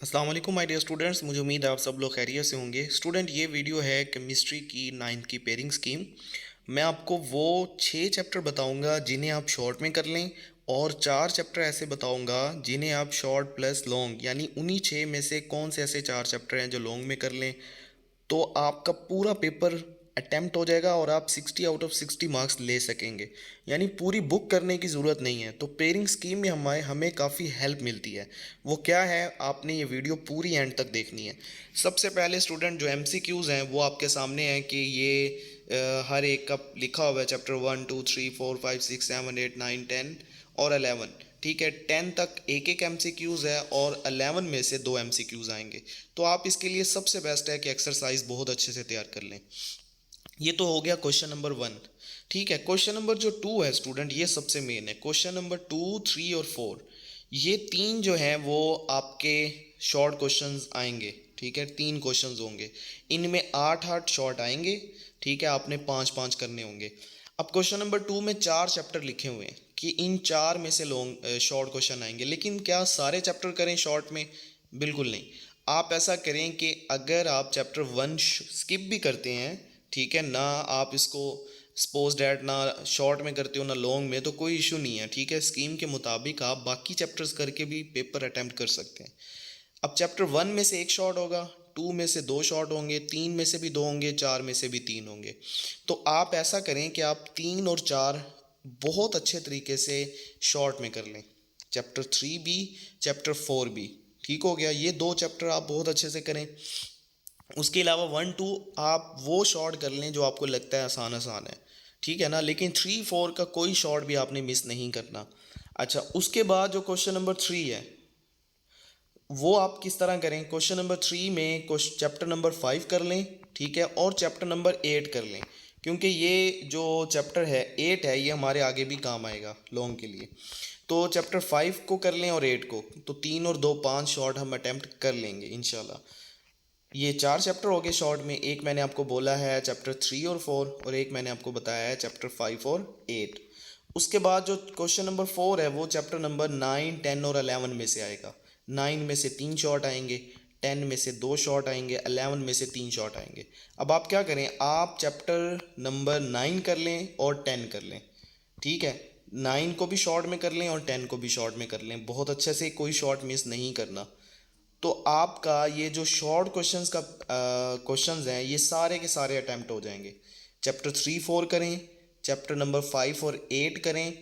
अस्सलाम वालेकुम my dear students. मुझे उम्मीद है आप सब लोग खैरियत से होंगे। स्टूडेंट, ये वीडियो है केमिस्ट्री की 9th की पेयरिंग स्कीम। मैं आपको वो 6 चैप्टर बताऊंगा जिन्हें आप शॉर्ट में कर लें, और 4 चैप्टर ऐसे बताऊंगा जिन्हें आप शॉर्ट प्लस लॉन्ग, यानी उन्हीं 6 में से कौन से ऐसे 4 चैप्टर हैं जो लॉन्ग में कर लें तो आपका पूरा पेपर अटेम्प्ट हो जाएगा और आप 60 आउट ऑफ 60 मार्क्स ले सकेंगे। यानी पूरी बुक करने की ज़रूरत नहीं है। तो पेयरिंग स्कीम में हमें हमें काफ़ी हेल्प मिलती है। वो क्या है, आपने ये वीडियो पूरी एंड तक देखनी है। सबसे पहले स्टूडेंट, जो एमसीक्यूज़ हैं वो आपके सामने हैं कि ये हर एक का लिखा हुआ है। चैप्टर 1 2 3 4 5 6 7 8 9 10 और 11। ठीक है, 10 तक एक एक एमसीक्यूज़ है और 11 में से 2 एमसीक्यूज़ आएंगे। तो आप इसके लिए सबसे बेस्ट है कि एक्सरसाइज बहुत अच्छे से तैयार कर लें। ये तो हो गया क्वेश्चन नंबर 1। ठीक है, क्वेश्चन नंबर जो 2 है स्टूडेंट, ये सबसे मेन है। क्वेश्चन नंबर 2 3 और 4, ये तीन जो हैं वो आपके शॉर्ट क्वेश्चंस आएंगे। ठीक है, 3 क्वेश्चंस होंगे। इनमें 8 8 शॉर्ट आएंगे। ठीक है, आपने 5 5 करने होंगे। अब क्वेश्चन नंबर 2 में 4 चैप्टर लिखे हुए हैं कि इन 4 में से लॉन्ग शॉर्ट क्वेश्चन आएंगे। लेकिन क्या सारे चैप्टर करें शॉर्ट में? बिल्कुल नहीं। आप ऐसा करें कि अगर आप चैप्टर 1 स्किप भी करते हैं, ठीक है ना, आप इसको सपोज डैट ना शॉर्ट में करते हो ना लॉन्ग में, तो कोई इशू नहीं है। ठीक है, स्कीम के मुताबिक आप बाकी चैप्टर्स करके भी पेपर अटेम्प्ट कर सकते हैं। अब चैप्टर 1 में से एक शॉर्ट होगा, 2 में से 2 शॉर्ट होंगे, 3 में से भी 2 होंगे, 4 में से भी 3 होंगे। तो आप ऐसा करें कि आप 3 और 4 बहुत अच्छे तरीके से शॉर्ट में कर लें। चैप्टर 3 भी, चैप्टर 4 भी। ठीक हो गया, ये 2 चैप्टर आप बहुत अच्छे से करें। उसके अलावा 1 2 आप वो शॉर्ट कर लें जो आपको लगता है आसान आसान है। ठीक है ना, लेकिन 3 4 का कोई शॉर्ट भी आपने मिस नहीं करना। अच्छा, उसके बाद जो क्वेश्चन नंबर 3 है वो आप किस तरह करें? क्वेश्चन नंबर 3 में चैप्टर नंबर 5 कर लें। ठीक है, और चैप्टर नंबर 8 कर लें, क्योंकि ये जो चैप्टर 8 है ये हमारे आगे भी काम आएगा लॉन्ग के लिए। तो चैप्टर 5 को कर लें और 8 को, तो 3 और 2 5 शॉर्ट हम अटेम्प्ट कर लेंगे इंशाल्लाह। ये 4 चैप्टर हो गए शॉर्ट में। एक मैंने आपको बोला है चैप्टर 3 और 4, और एक मैंने आपको बताया है चैप्टर 5 और 8। उसके बाद जो क्वेश्चन नंबर 4 है वो चैप्टर नंबर 9 10 और 11 में से आएगा। 9 में से 3 शॉर्ट आएंगे, 10 में से 2 शॉर्ट आएंगे, 11 में से 3 शॉर्ट आएंगे। अब आप क्या करें, आप चैप्टर नंबर 9 कर लें और 10 कर लें। ठीक है, 9 को भी शॉर्ट में कर लें और 10 को भी शॉर्ट में कर लें, बहुत अच्छे से, कोई शॉर्ट मिस नहीं करना। तो आपका ये जो शॉर्ट क्वेश्चंस का क्वेश्चंस हैं ये सारे के सारे अटैम्प्ट हो जाएंगे। चैप्टर 3 4 करें, चैप्टर नंबर 5 और 8 करें,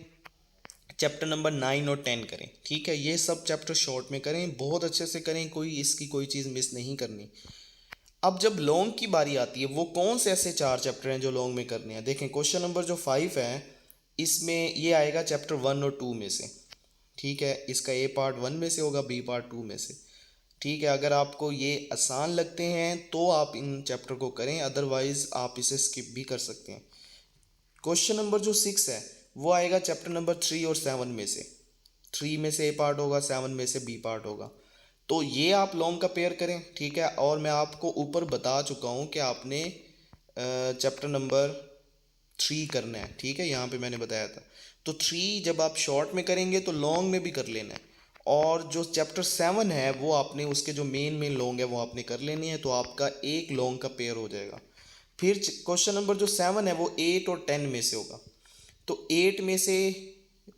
चैप्टर नंबर 9 और 10 करें। ठीक है, ये सब चैप्टर शॉर्ट में करें, बहुत अच्छे से करें, कोई इसकी कोई चीज़ मिस नहीं करनी। अब जब लॉन्ग की बारी आती है, वो कौन से ऐसे 4 चैप्टर हैं जो लॉन्ग में करने हैं? देखें, क्वेश्चन नंबर जो 5 है इसमें ये आएगा चैप्टर 1 और 2 में से। ठीक है, इसका ए पार्ट 1 में से होगा, बी पार्ट 2 में से। ठीक है, अगर आपको ये आसान लगते हैं तो आप इन चैप्टर को करें, अदरवाइज आप इसे स्किप भी कर सकते हैं। क्वेश्चन नंबर जो 6 है वो आएगा चैप्टर नंबर 3 और 7 में से। 3 में से ए पार्ट होगा, 7 में से बी पार्ट होगा। तो ये आप लॉन्ग का पेयर करें। ठीक है, और मैं आपको ऊपर बता चुका हूँ कि आपने चैप्टर नंबर 3 करना है। ठीक है, यहाँ पे मैंने बताया था। तो 3 जब आप शॉर्ट में करेंगे तो लॉन्ग में भी कर लेना है। और जो चैप्टर 7 है वो आपने उसके जो मेन मेन लॉन्ग है वो आपने कर लेनी है, तो आपका एक लॉन्ग का पेयर हो जाएगा। फिर क्वेश्चन नंबर जो 7 है वो 8 और 10 में से होगा। तो 8 में से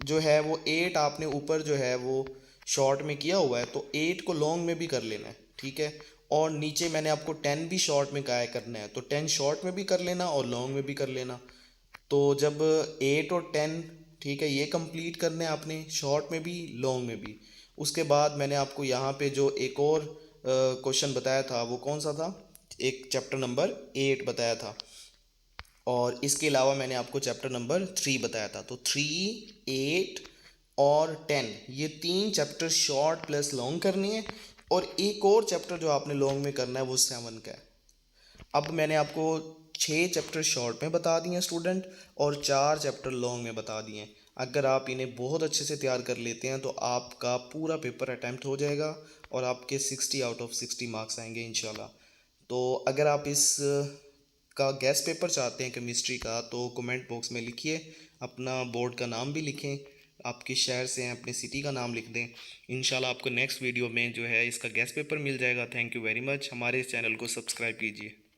जो है वो 8 आपने ऊपर जो है वो शॉर्ट में किया हुआ है, तो 8 को लॉन्ग में भी कर लेना है। ठीक है, और नीचे मैंने आपको 10 भी शॉर्ट में कहा है करना है, तो 10 शॉर्ट में भी कर लेना और लॉन्ग में भी कर लेना। तो जब 8 और 10, ठीक है, ये कंप्लीट करने हैं आपने शॉर्ट में भी लॉन्ग में भी। उसके बाद मैंने आपको यहाँ पे जो एक और क्वेश्चन बताया था वो कौन सा था, एक चैप्टर नंबर 8 बताया था, और इसके अलावा मैंने आपको चैप्टर नंबर 3 बताया था। तो 3 8 और 10, ये 3 चैप्टर शॉर्ट प्लस लॉन्ग करनी है, और एक और चैप्टर जो आपने लॉन्ग में करना है वो 7 का है। अब मैंने आपको 6 चैप्टर शॉर्ट में बता दिए हैं स्टूडेंट, और 4 चैप्टर लॉन्ग में बता दिए हैं। अगर आप इन्हें बहुत अच्छे से तैयार कर लेते हैं तो आपका पूरा पेपर अटैम्प्ट हो जाएगा और आपके 60 आउट ऑफ 60 मार्क्स आएंगे इंशाल्लाह। तो अगर आप इस का गेस्ट पेपर चाहते हैं केमिस्ट्री का, तो कमेंट बॉक्स में लिखिए, अपना बोर्ड का नाम भी लिखें। आपके शहर से हैं, अपने सिटी का नाम लिख दें। इंशाल्लाह आपको नेक्स्ट वीडियो में जो है इसका गेस पेपर मिल जाएगा। Thank you very much. हमारे इस चैनल को सब्सक्राइब कीजिए।